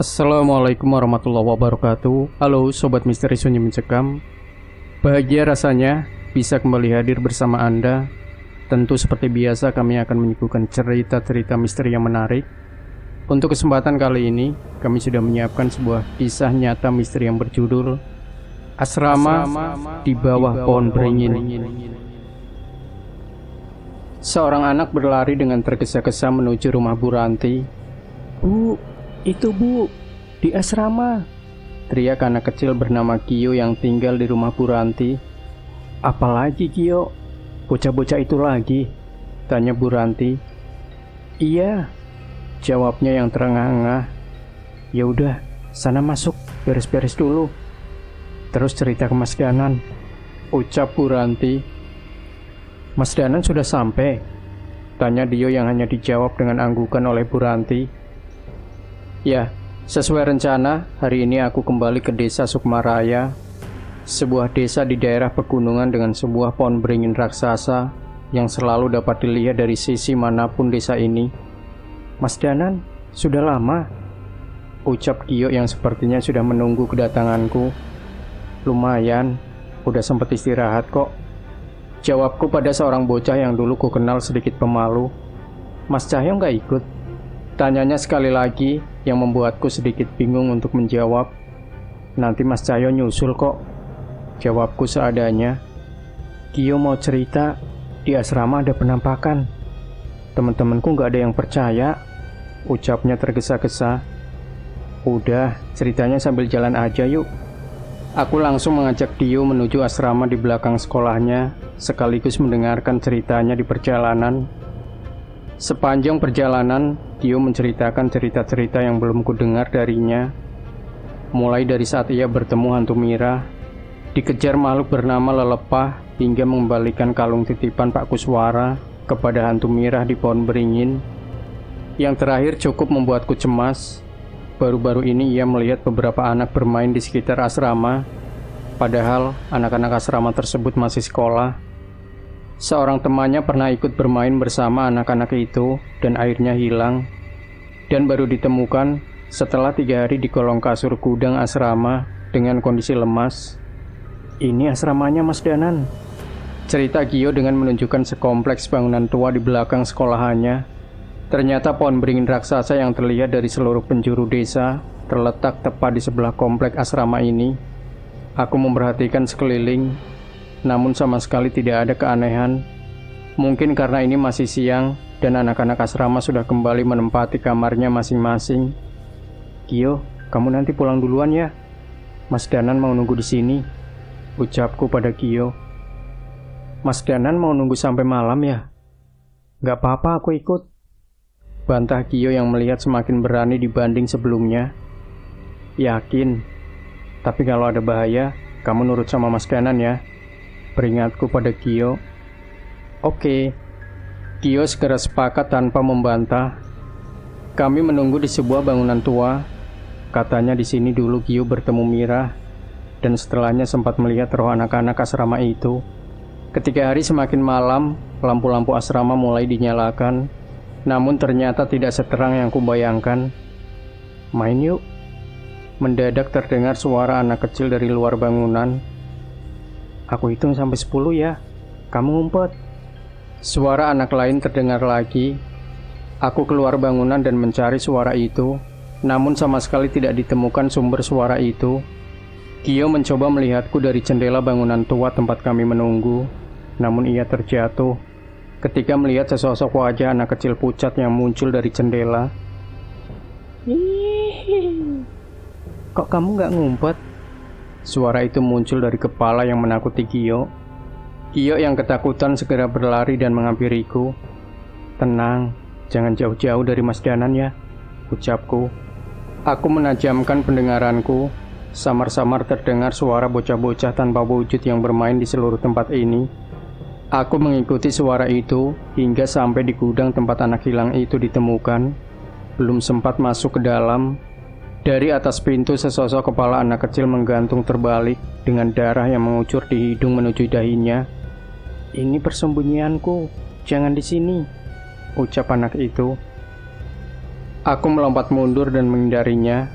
Assalamualaikum warahmatullahi wabarakatuh. Halo Sobat Misteri Sunyi Mencekam. Bahagia rasanya bisa kembali hadir bersama Anda. Tentu seperti biasa kami akan menyuguhkan cerita-cerita misteri yang menarik. Untuk kesempatan kali ini kami sudah menyiapkan sebuah kisah nyata misteri yang berjudul Asrama di Bawah Pohon Beringin. Seorang anak berlari dengan tergesa-gesa menuju rumah Bu Ranti. "Bu, itu Bu, di asrama," teriak anak kecil bernama Gio yang tinggal di rumah Bu Ranti. "Apalagi Gio? Bocah-bocah itu lagi?" tanya Bu Ranti. "Iya," jawabnya yang terengah-engah. "Ya udah, sana masuk, beres-beres dulu. Terus cerita ke Mas Danan," ucap Bu Ranti. "Mas Danan sudah sampai?" tanya Dio yang hanya dijawab dengan anggukan oleh Bu Ranti. "Ya, sesuai rencana, hari ini aku kembali ke desa Sukmaraya, sebuah desa di daerah pegunungan dengan sebuah pohon beringin raksasa yang selalu dapat dilihat dari sisi manapun desa ini." "Mas Danan, sudah lama?" ucap Gio yang sepertinya sudah menunggu kedatanganku. "Lumayan, udah sempat istirahat kok," jawabku pada seorang bocah yang dulu ku kenal sedikit pemalu. "Mas Cahyo nggak ikut?" tanyanya sekali lagi yang membuatku sedikit bingung untuk menjawab. "Nanti Mas Cahyo nyusul kok," jawabku seadanya. "Gio mau cerita, di asrama ada penampakan. Teman-temanku nggak ada yang percaya," ucapnya tergesa-gesa. "Udah, ceritanya sambil jalan aja yuk." Aku langsung mengajak Dio menuju asrama di belakang sekolahnya, sekaligus mendengarkan ceritanya di perjalanan. Sepanjang perjalanan, Dio menceritakan cerita-cerita yang belum kudengar darinya. Mulai dari saat ia bertemu hantu Mira, dikejar makhluk bernama Lelepah, hingga mengembalikan kalung titipan Pak Kuswara kepada hantu Mira di pohon beringin. Yang terakhir cukup membuatku cemas. Baru-baru ini ia melihat beberapa anak bermain di sekitar asrama, padahal anak-anak asrama tersebut masih sekolah. Seorang temannya pernah ikut bermain bersama anak-anak itu dan akhirnya hilang, dan baru ditemukan setelah 3 hari di kolong kasur gudang asrama dengan kondisi lemas. "Ini asramanya Mas Danan," cerita Gio dengan menunjukkan sekompleks bangunan tua di belakang sekolahannya. Ternyata pohon beringin raksasa yang terlihat dari seluruh penjuru desa terletak tepat di sebelah komplek asrama ini. Aku memperhatikan sekeliling, namun sama sekali tidak ada keanehan. Mungkin karena ini masih siang dan anak-anak asrama sudah kembali menempati kamarnya masing-masing. "Gio, kamu nanti pulang duluan ya. Mas Danan mau nunggu di sini," ucapku pada Gio. "Mas Danan mau nunggu sampai malam ya?" "Gak apa-apa, aku ikut," bantah Gio yang melihat semakin berani dibanding sebelumnya. "Yakin? Tapi kalau ada bahaya, kamu nurut sama Mas Danan ya," peringatku pada Gio. "Oke." Gio segera sepakat tanpa membantah. Kami menunggu di sebuah bangunan tua. Katanya di sini dulu Gio bertemu Mira, dan setelahnya sempat melihat roh anak-anak asrama itu. Ketika hari semakin malam, lampu-lampu asrama mulai dinyalakan, namun ternyata tidak seterang yang kubayangkan. "Main yuk." Mendadak terdengar suara anak kecil dari luar bangunan. "Aku hitung sampai 10 ya, kamu ngumpet." Suara anak lain terdengar lagi. Aku keluar bangunan dan mencari suara itu, namun sama sekali tidak ditemukan sumber suara itu. Gio mencoba melihatku dari jendela bangunan tua tempat kami menunggu, namun ia terjatuh ketika melihat sesosok wajah anak kecil pucat yang muncul dari jendela. "Ih, kok kamu gak ngumpet?" Suara itu muncul dari kepala yang menakuti Gio. Gio yang ketakutan segera berlari dan menghampiriku. "Tenang, jangan jauh-jauh dari Mas Danan ya," ucapku. Aku menajamkan pendengaranku. Samar-samar terdengar suara bocah-bocah tanpa wujud yang bermain di seluruh tempat ini. Aku mengikuti suara itu hingga sampai di gudang tempat anak hilang itu ditemukan. Belum sempat masuk ke dalam, dari atas pintu sesosok kepala anak kecil menggantung terbalik dengan darah yang mengucur di hidung menuju dahinya. "Ini persembunyianku, jangan di sini," ucap anak itu. Aku melompat mundur dan menghindarinya.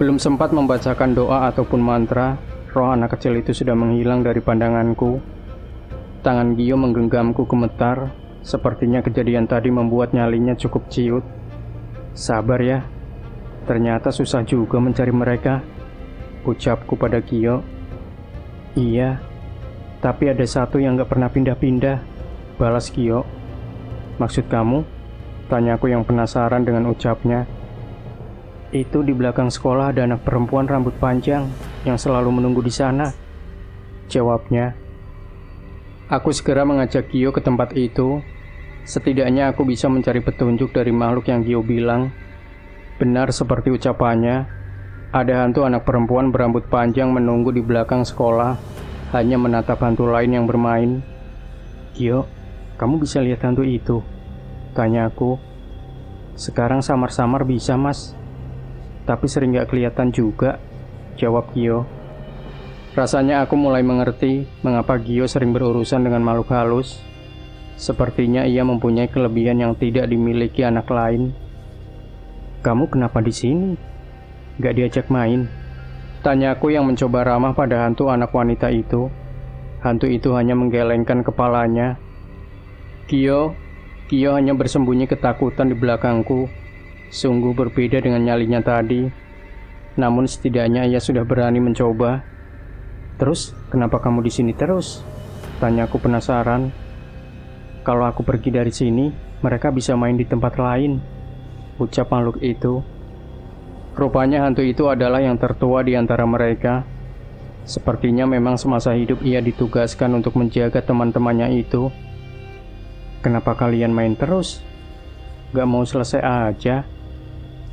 Belum sempat membacakan doa ataupun mantra, roh anak kecil itu sudah menghilang dari pandanganku. Tangan Gio menggenggamku gemetar. Sepertinya kejadian tadi membuat nyalinya cukup ciut. Sabar ya, ternyata susah juga mencari mereka, ucapku pada Gio. Iya, tapi ada satu yang gak pernah pindah-pindah, balas Gio. Maksud kamu? Tanyaku yang penasaran dengan ucapnya. Itu di belakang sekolah ada anak perempuan rambut panjang yang selalu menunggu di sana, jawabnya. Aku segera mengajak Gio ke tempat itu. Setidaknya aku bisa mencari petunjuk dari makhluk yang Gio bilang. Benar seperti ucapannya, ada hantu anak perempuan berambut panjang menunggu di belakang sekolah, hanya menatap hantu lain yang bermain. Gio, kamu bisa lihat hantu itu? Tanyaku. Sekarang samar-samar bisa, Mas. Tapi sering gak kelihatan juga, jawab Gio. Rasanya aku mulai mengerti mengapa Gio sering berurusan dengan makhluk halus. Sepertinya ia mempunyai kelebihan yang tidak dimiliki anak lain. Kamu kenapa di sini? Gak diajak main? Tanyaku yang mencoba ramah pada hantu anak wanita itu. Hantu itu hanya menggelengkan kepalanya. Gio hanya bersembunyi ketakutan di belakangku. Sungguh berbeda dengan nyalinya tadi. Namun setidaknya ia sudah berani mencoba. Terus, kenapa kamu di sini terus? Tanyaku penasaran. Kalau aku pergi dari sini, mereka bisa main di tempat lain, ucap makhluk itu. Rupanya hantu itu adalah yang tertua di antara mereka. Sepertinya memang semasa hidup ia ditugaskan untuk menjaga teman-temannya itu. Kenapa kalian main terus? Gak mau selesai aja?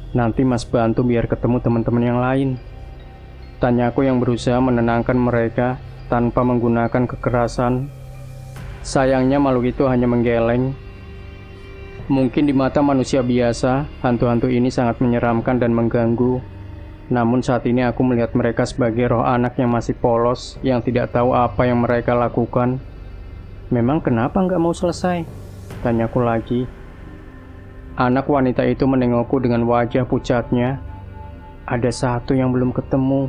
Nanti Mas bantu biar ketemu teman-teman yang lain. Tanyaku yang berusaha menenangkan mereka tanpa menggunakan kekerasan. Sayangnya makhluk itu hanya menggeleng. Mungkin di mata manusia biasa, hantu-hantu ini sangat menyeramkan dan mengganggu. Namun saat ini aku melihat mereka sebagai roh anak yang masih polos, yang tidak tahu apa yang mereka lakukan. Memang kenapa nggak mau selesai? Tanyaku lagi. Anak wanita itu menengokku dengan wajah pucatnya. Ada satu yang belum ketemu,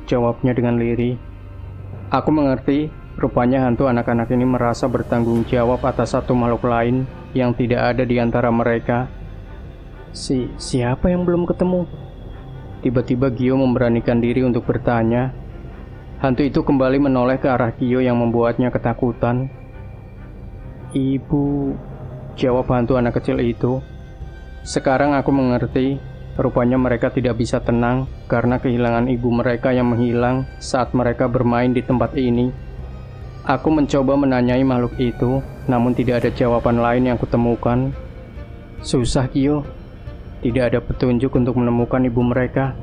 jawabnya dengan lirih. Aku mengerti, rupanya hantu anak-anak ini merasa bertanggung jawab atas satu makhluk lain yang tidak ada di antara mereka. Siapa yang belum ketemu? Tiba-tiba Gio memberanikan diri untuk bertanya. Hantu itu kembali menoleh ke arah Gio yang membuatnya ketakutan. Ibu, jawab hantu anak kecil itu. Sekarang aku mengerti. Rupanya mereka tidak bisa tenang karena kehilangan ibu mereka yang menghilang saat mereka bermain di tempat ini. Aku mencoba menanyai makhluk itu, namun tidak ada jawaban lain yang kutemukan. Susah, Gio. Tidak ada petunjuk untuk menemukan ibu mereka.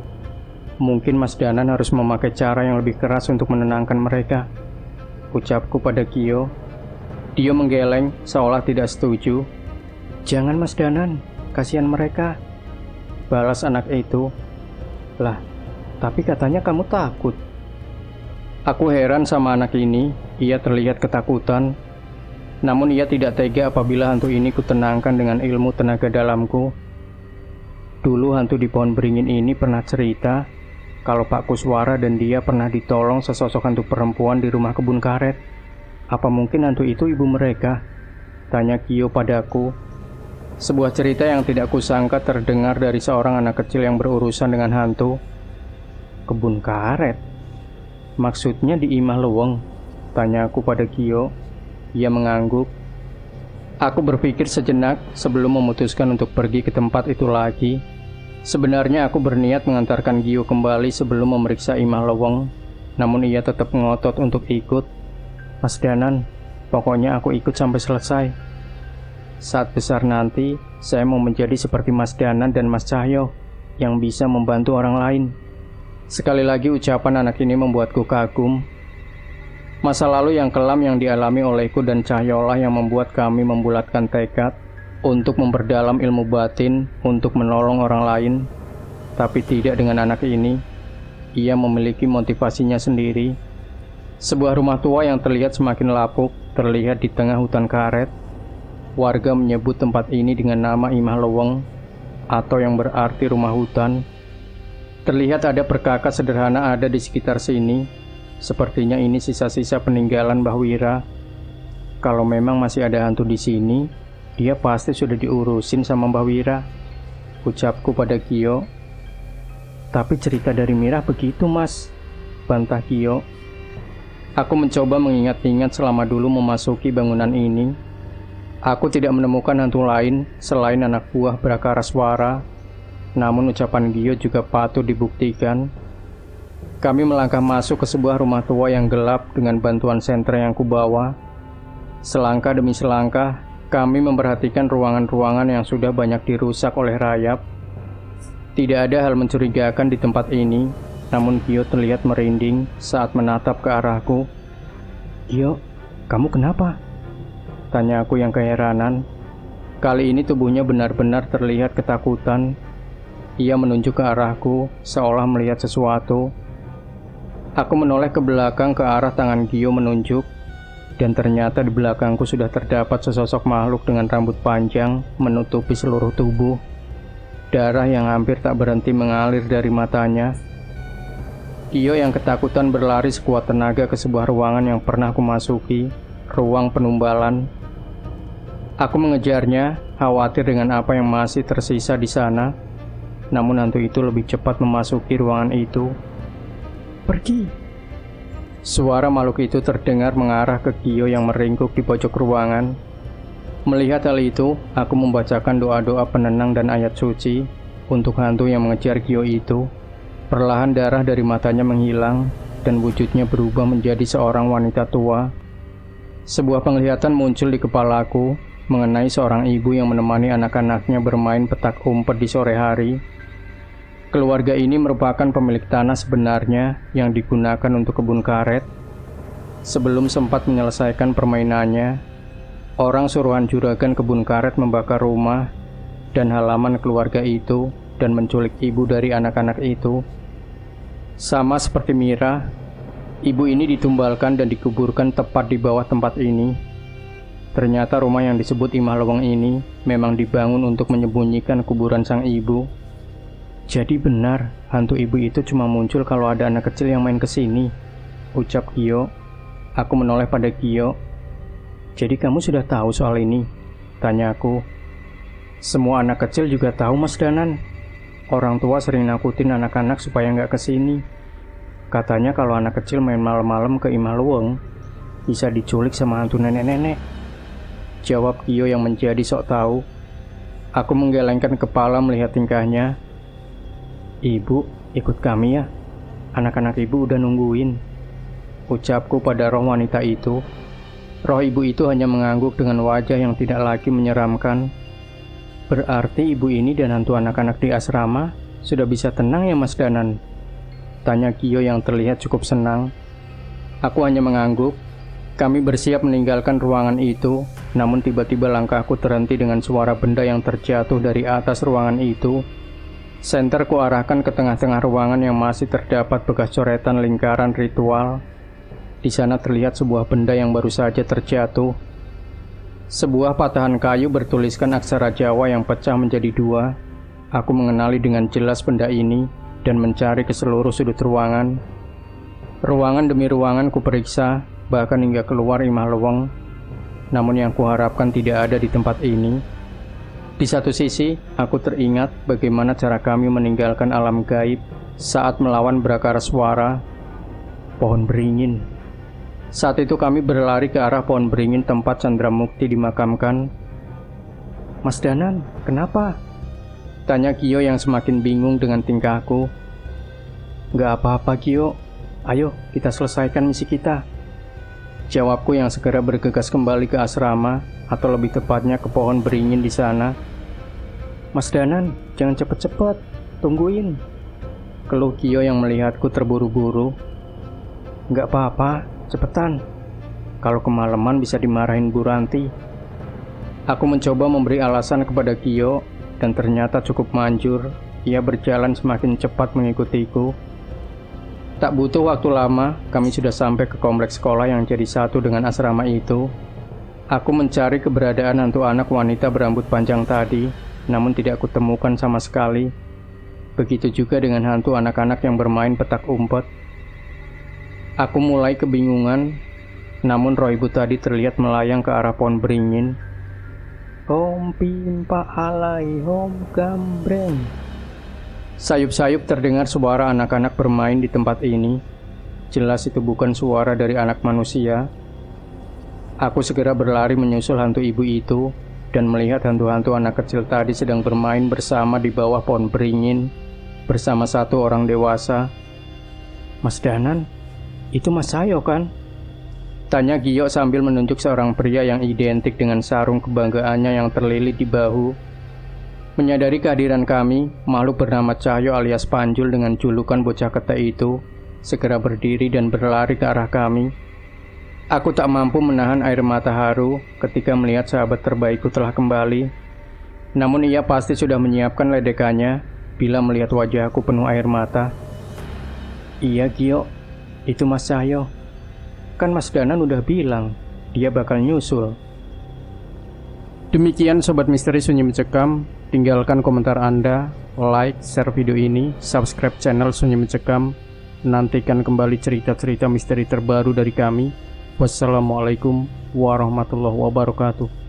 Mungkin Mas Danan harus memakai cara yang lebih keras untuk menenangkan mereka, ucapku pada Gio. Dia menggeleng seolah tidak setuju. Jangan Mas Danan, kasihan mereka, balas anak itu. Lah, tapi katanya kamu takut. Aku heran sama anak ini. Ia terlihat ketakutan. Namun ia tidak tega apabila hantu ini kutenangkan dengan ilmu tenaga dalamku. Dulu hantu di pohon beringin ini pernah cerita kalau Pak Kuswara dan dia pernah ditolong sesosok hantu perempuan di rumah kebun karet. Apa mungkin hantu itu ibu mereka? Tanya Gio padaku. Sebuah cerita yang tidak kusangka terdengar dari seorang anak kecil yang berurusan dengan hantu. Kebun karet? Maksudnya di Imah Leweng? Tanyaku pada Gio. Ia mengangguk. Aku berpikir sejenak sebelum memutuskan untuk pergi ke tempat itu lagi. Sebenarnya aku berniat mengantarkan Gio kembali sebelum memeriksa Imah Leweng. Namun ia tetap ngotot untuk ikut. Mas Danan, pokoknya aku ikut sampai selesai. Saat besar nanti, saya mau menjadi seperti Mas Danan dan Mas Cahyo, yang bisa membantu orang lain. Sekali lagi ucapan anak ini membuatku kagum. Masa lalu yang kelam yang dialami olehku dan Cahyolah yang membuat kami membulatkan tekad untuk memperdalam ilmu batin untuk menolong orang lain. Tapi tidak dengan anak ini. Ia memiliki motivasinya sendiri. Sebuah rumah tua yang terlihat semakin lapuk terlihat di tengah hutan karet. Warga menyebut tempat ini dengan nama Imah Leweng, atau yang berarti rumah hutan. Terlihat ada perkakas sederhana ada di sekitar sini. Sepertinya ini sisa-sisa peninggalan Mbah Wira. Kalau memang masih ada hantu di sini, dia pasti sudah diurusin sama Mbah Wira, ucapku pada Kyo. Tapi cerita dari Mira begitu, Mas, bantah Kyo. Aku mencoba mengingat-ingat selama dulu memasuki bangunan ini. Aku tidak menemukan hantu lain selain anak buah Brakaraswara. Namun ucapan Kyo juga patut dibuktikan. Kami melangkah masuk ke sebuah rumah tua yang gelap dengan bantuan senter yang kubawa. Selangkah demi selangkah, kami memperhatikan ruangan-ruangan yang sudah banyak dirusak oleh rayap. Tidak ada hal mencurigakan di tempat ini, namun Kyo terlihat merinding saat menatap ke arahku. "Kyo, kamu kenapa?" tanya aku yang keheranan. Kali ini tubuhnya benar-benar terlihat ketakutan. Ia menunjuk ke arahku, seolah melihat sesuatu. Aku menoleh ke belakang ke arah tangan Kyo menunjuk, dan ternyata di belakangku sudah terdapat sesosok makhluk dengan rambut panjang menutupi seluruh tubuh. Darah yang hampir tak berhenti mengalir dari matanya. Kyo yang ketakutan berlari sekuat tenaga ke sebuah ruangan yang pernah aku masuki, ruang penumbalan. Aku mengejarnya, khawatir dengan apa yang masih tersisa di sana. Namun hantu itu lebih cepat memasuki ruangan itu. "Pergi!" Suara makhluk itu terdengar mengarah ke Kyo yang meringkuk di pojok ruangan. Melihat hal itu, aku membacakan doa-doa penenang dan ayat suci untuk hantu yang mengejar Kyo itu. Perlahan darah dari matanya menghilang dan wujudnya berubah menjadi seorang wanita tua. Sebuah penglihatan muncul di kepalaku mengenai seorang ibu yang menemani anak-anaknya bermain petak umpet di sore hari. Keluarga ini merupakan pemilik tanah sebenarnya yang digunakan untuk kebun karet. Sebelum sempat menyelesaikan permainannya, orang suruhan juragan kebun karet membakar rumah dan halaman keluarga itu dan menculik ibu dari anak-anak itu. Sama seperti Mira, ibu ini ditumbalkan dan dikuburkan tepat di bawah tempat ini. Ternyata rumah yang disebut Imah Leweng ini memang dibangun untuk menyembunyikan kuburan sang ibu. Jadi benar, hantu ibu itu cuma muncul kalau ada anak kecil yang main ke sini, ucap Kyo. Aku menoleh pada Kyo. "Jadi kamu sudah tahu soal ini?" tanya aku. "Semua anak kecil juga tahu, Mas Danan. Orang tua sering nakutin anak-anak supaya nggak ke sini. Katanya kalau anak kecil main malam-malam ke Imah Leweng, bisa diculik sama hantu nenek-nenek," jawab Kyo yang menjadi sok tahu. Aku menggelengkan kepala melihat tingkahnya. "Ibu, ikut kami ya. Anak-anak ibu udah nungguin," ucapku pada roh wanita itu. Roh ibu itu hanya mengangguk dengan wajah yang tidak lagi menyeramkan. "Berarti ibu ini dan hantu anak-anak di asrama sudah bisa tenang ya, Mas Danan?" tanya Kyo yang terlihat cukup senang. Aku hanya mengangguk. Kami bersiap meninggalkan ruangan itu, namun tiba-tiba langkahku terhenti dengan suara benda yang terjatuh dari atas ruangan itu. Senter kuarahkan ke tengah-tengah ruangan yang masih terdapat bekas coretan lingkaran ritual. Di sana terlihat sebuah benda yang baru saja terjatuh. Sebuah patahan kayu bertuliskan aksara Jawa yang pecah menjadi dua. Aku mengenali dengan jelas benda ini dan mencari ke seluruh sudut ruangan. Ruangan demi ruangan kuperiksa, bahkan hingga keluar Imah Leweng. Namun yang kuharapkan tidak ada di tempat ini. Di satu sisi, aku teringat bagaimana cara kami meninggalkan alam gaib saat melawan Brakaraswara. Pohon beringin. Saat itu kami berlari ke arah pohon beringin tempat Chandramukti dimakamkan. "Mas Danan, kenapa?" tanya Kyo yang semakin bingung dengan tingkahku. "Gak apa-apa Kyo, ayo kita selesaikan misi kita," jawabku yang segera bergegas kembali ke asrama, atau lebih tepatnya ke pohon beringin di sana. "Mas Danan, jangan cepet-cepet, tungguin," keluh Kyo yang melihatku terburu-buru. "Nggak apa-apa, cepetan. Kalau kemalaman bisa dimarahin Bu Ranti." Aku mencoba memberi alasan kepada Kyo, dan ternyata cukup manjur. Ia berjalan semakin cepat mengikutiku. Tak butuh waktu lama, kami sudah sampai ke kompleks sekolah yang jadi satu dengan asrama itu. Aku mencari keberadaan hantu anak wanita berambut panjang tadi, namun tidak kutemukan sama sekali. Begitu juga dengan hantu anak-anak yang bermain petak umpet. Aku mulai kebingungan, namun roh ibu tadi terlihat melayang ke arah pohon beringin. Om pimpa alai om gambreng. Sayup-sayup terdengar suara anak-anak bermain di tempat ini. Jelas itu bukan suara dari anak manusia. Aku segera berlari menyusul hantu ibu itu dan melihat hantu-hantu anak kecil tadi sedang bermain bersama di bawah pohon beringin bersama satu orang dewasa. Mas Danan, itu Mas Sayo kan? Tanya Gio sambil menunjuk seorang pria yang identik dengan sarung kebanggaannya yang terlilit di bahu. Menyadari kehadiran kami, makhluk bernama Cahyo alias Panjul dengan julukan bocah kete itu segera berdiri dan berlari ke arah kami. Aku tak mampu menahan air mata haru ketika melihat sahabat terbaikku telah kembali. Namun ia pasti sudah menyiapkan ledekannya bila melihat wajahku penuh air mata. Iya Gio, itu Mas Cahyo. Kan Mas Danan udah bilang dia bakal nyusul. Demikian Sobat Misteri Sunyi Mencekam. Tinggalkan komentar Anda, like, share video ini, subscribe channel Sunyi Mencekam. Nantikan kembali cerita-cerita misteri terbaru dari kami. Wassalamualaikum warahmatullahi wabarakatuh.